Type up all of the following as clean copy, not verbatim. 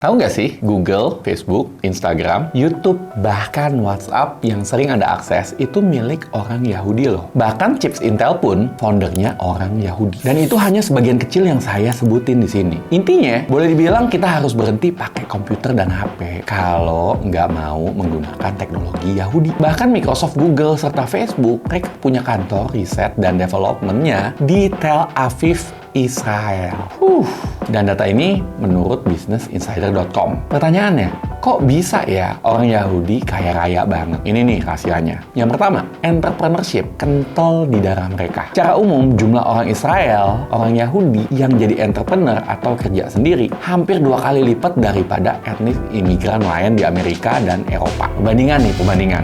Tahu nggak sih, Google, Facebook, Instagram, YouTube, bahkan WhatsApp yang sering Anda akses itu milik orang Yahudi loh. Bahkan chips Intel pun foundernya orang Yahudi. Dan itu hanya sebagian kecil yang saya sebutin di sini. Intinya, boleh dibilang kita harus berhenti pakai komputer dan HP kalau nggak mau menggunakan teknologi Yahudi. Bahkan Microsoft, Google, serta Facebook, mereka punya kantor riset dan development-nya di Tel Aviv, Israel. Dan data ini menurut businessinsider.com. Pertanyaannya, kok bisa ya orang Yahudi kaya raya banget? Ini nih rahasianya. Yang pertama, entrepreneurship kental di darah mereka. Secara umum, jumlah orang Israel, orang Yahudi yang jadi entrepreneur atau kerja sendiri hampir 2 kali lipat daripada etnis imigran lain di Amerika dan Eropa. Perbandingan.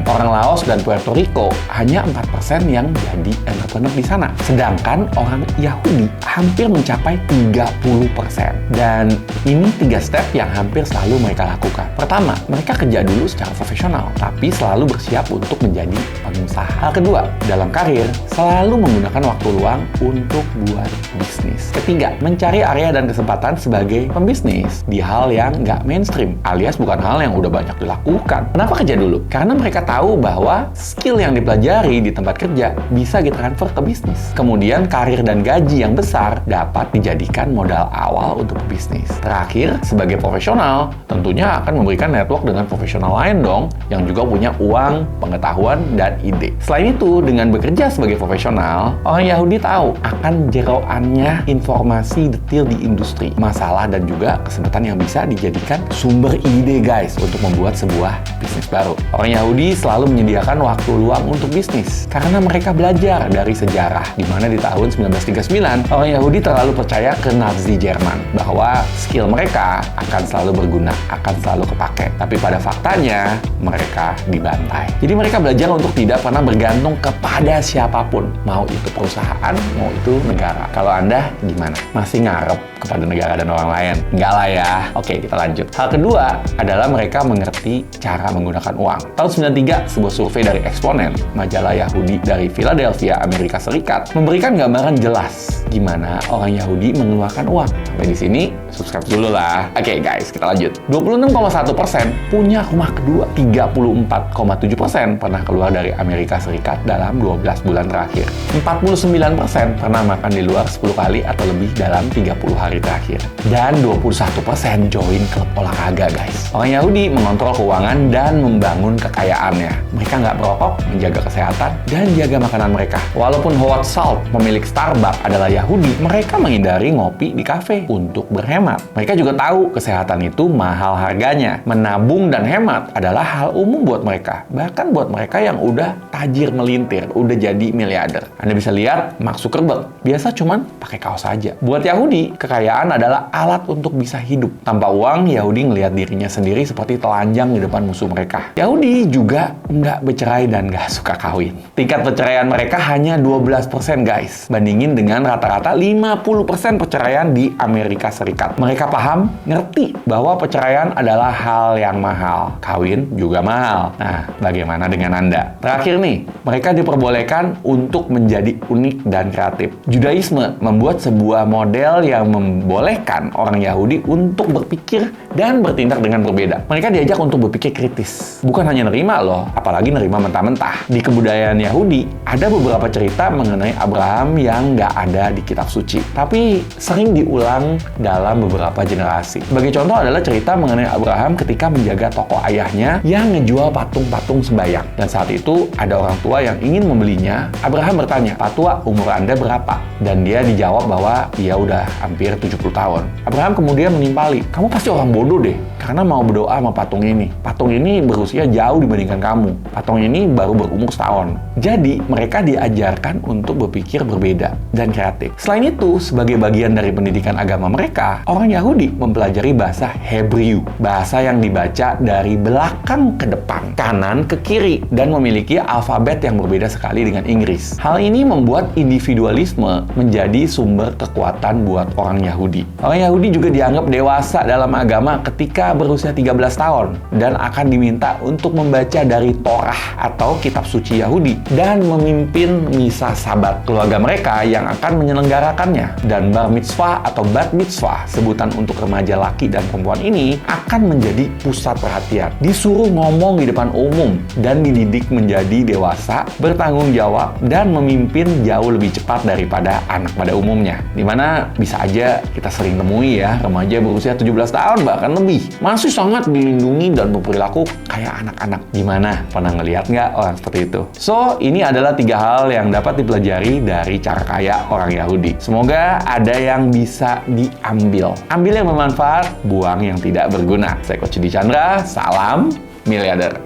Orang Laos dan Puerto Rico hanya 4% yang jadi entrepreneur di sana. Sedangkan orang Yahudi hampir mencapai 30%. Dan ini 3 step yang hampir selalu mereka lakukan. Pertama, mereka kerja dulu secara profesional, tapi selalu bersiap untuk menjadi pengusaha. Hal kedua, dalam karir, selalu menggunakan waktu luang untuk buat bisnis. Ketiga, mencari area dan kesempatan sebagai pembisnis di hal yang nggak mainstream, alias bukan hal yang udah banyak dilakukan. Kenapa kerja dulu? Karena mereka tahu bahwa skill yang dipelajari di tempat kerja bisa ditransfer ke bisnis. Kemudian, karir dan gaji yang besar dapat dijadikan modal awal untuk bisnis. Terakhir, sebagai profesional, tentunya akan memberikan network dengan profesional lain dong, yang juga punya uang, pengetahuan, dan ide. Selain itu, dengan bekerja sebagai profesional, orang Yahudi tahu akan jeroannya informasi detail di industri, masalah, dan juga kesempatan yang bisa dijadikan sumber ide guys, untuk membuat sebuah bisnis baru. Orang Yahudi selalu menyediakan waktu luang untuk bisnis, karena mereka belajar dari sejarah, di mana di tahun 1939, orang Yahudi terlalu percaya ke Nazi Jerman, bahwa skill mereka akan selalu berguna, akan selalu kepake. Tapi pada faktanya, mereka dibantai. Jadi mereka belajar untuk tidak pernah bergantung kepada siapapun. Mau itu perusahaan, mau itu negara. Kalau Anda gimana? Masih ngarep kepada negara dan orang lain? Enggak lah ya. Oke, kita lanjut. Hal kedua adalah mereka mengerti cara menggunakan uang. Tahun 93, sebuah survei dari Exponent, majalah Yahudi dari Philadelphia, Amerika Serikat, memberikan gambaran jelas gimana orang Yahudi mengeluarkan uang. Sampai di sini, subscribe dulu lah. Oke guys, kita lanjut. 26,1% punya rumah kedua. 34,7% pernah keluar dari Amerika Serikat dalam 12 bulan terakhir. 49% pernah makan di luar 10 kali atau lebih dalam 30 hari terakhir. Dan 21% join klub olahraga guys. Orang Yahudi mengontrol keuangan dan membangun kekayaannya. Mereka nggak merokok, menjaga kesehatan, dan jaga makanan mereka. Walaupun Howard Schultz, pemilik Starbucks, adalah Yahudi, mereka menghindari ngopi di kafe untuk berhemat. Mereka juga tahu kesehatan itu mahal harganya. Menabung dan hemat adalah hal umum buat mereka. Bahkan buat mereka yang udah tajir melintir, udah jadi miliarder. Anda bisa lihat Mark Zuckerberg, biasa cuman pakai kaos saja. Buat Yahudi, kekayaan adalah alat untuk bisa hidup. Tanpa uang, Yahudi ngelihat dirinya sendiri seperti telanjang di depan musuh mereka. Yahudi juga nggak bercerai dan nggak suka kawin. Tingkat perceraian mereka hanya 12% guys. Bandingin dengan rata-rata 50% perceraian di Amerika Serikat. Mereka paham, ngerti bahwa perceraian adalah hal yang mahal. Kawin juga mahal. Nah, bagaimana dengan Anda? Terakhir nih, mereka diperbolehkan untuk menjadi unik dan kreatif. Judaisme membuat sebuah model yang membolehkan orang Yahudi untuk berpikir dan bertindak dengan berbeda. Mereka diajak untuk berpikir kritis. Bukan hanya nerima loh, apalagi nerima mentah-mentah. Di kebudayaan Yahudi, ada beberapa cerita mengenai Abraham yang nggak ada di kitab suci, tapi sering diulang dalam beberapa generasi. Sebagai contoh adalah cerita mengenai Abraham ketika menjaga toko ayahnya yang ngejual patung-patung sembayang. Dan saat itu ada orang tua yang ingin membelinya. Abraham bertanya, "Pak tua, umur Anda berapa?" Dan dia dijawab bahwa dia udah hampir 70 tahun. Abraham kemudian menimpali, "Kamu pasti orang bodoh deh, karena mau berdoa sama patung ini. Patung ini berusia jauh dibandingkan kamu. Patung ini baru berumur setahun." Jadi, mereka diajarkan untuk berpikir berbeda dan kreatif. Selain itu, sebagai bagian dari pendidikan agama mereka, orang Yahudi mempelajari bahasa Hebrew, bahasa yang dibaca dari belakang ke depan, kanan ke kiri, dan memiliki alfabet yang berbeda sekali dengan Inggris. Hal ini membuat individualisme menjadi sumber kekuatan buat orang Yahudi. Orang Yahudi juga dianggap dewasa dalam agama ketika berusia 13 tahun dan akan diminta untuk membaca dari Torah atau kitab suci Yahudi dan memimpin misa Sabat keluarga mereka yang akan menyelenggarakannya. Dan bar mitzvah atau bat mitzvah, sebutan untuk remaja laki dan perempuan ini, akan menjadi pusat perhatian. Disuruh ngomong di depan umum dan dididik menjadi dewasa, bertanggung jawab, dan memimpin jauh lebih cepat daripada anak pada umumnya. Dimana bisa aja kita sering temui ya, remaja berusia 17 tahun bahkan lebih, masih sangat dilindungi dan berperilaku kayak anak-anak. Gimana? Pernah ngeliat nggak orang seperti itu? So, ini adalah 3 hal yang dapat dipelajari dari cara kaya orang Yahudi. Semoga ada yang bisa diambil. Ambil yang bermanfaat, buang yang tidak berguna. Saya Coach Chandra, salam miliarder.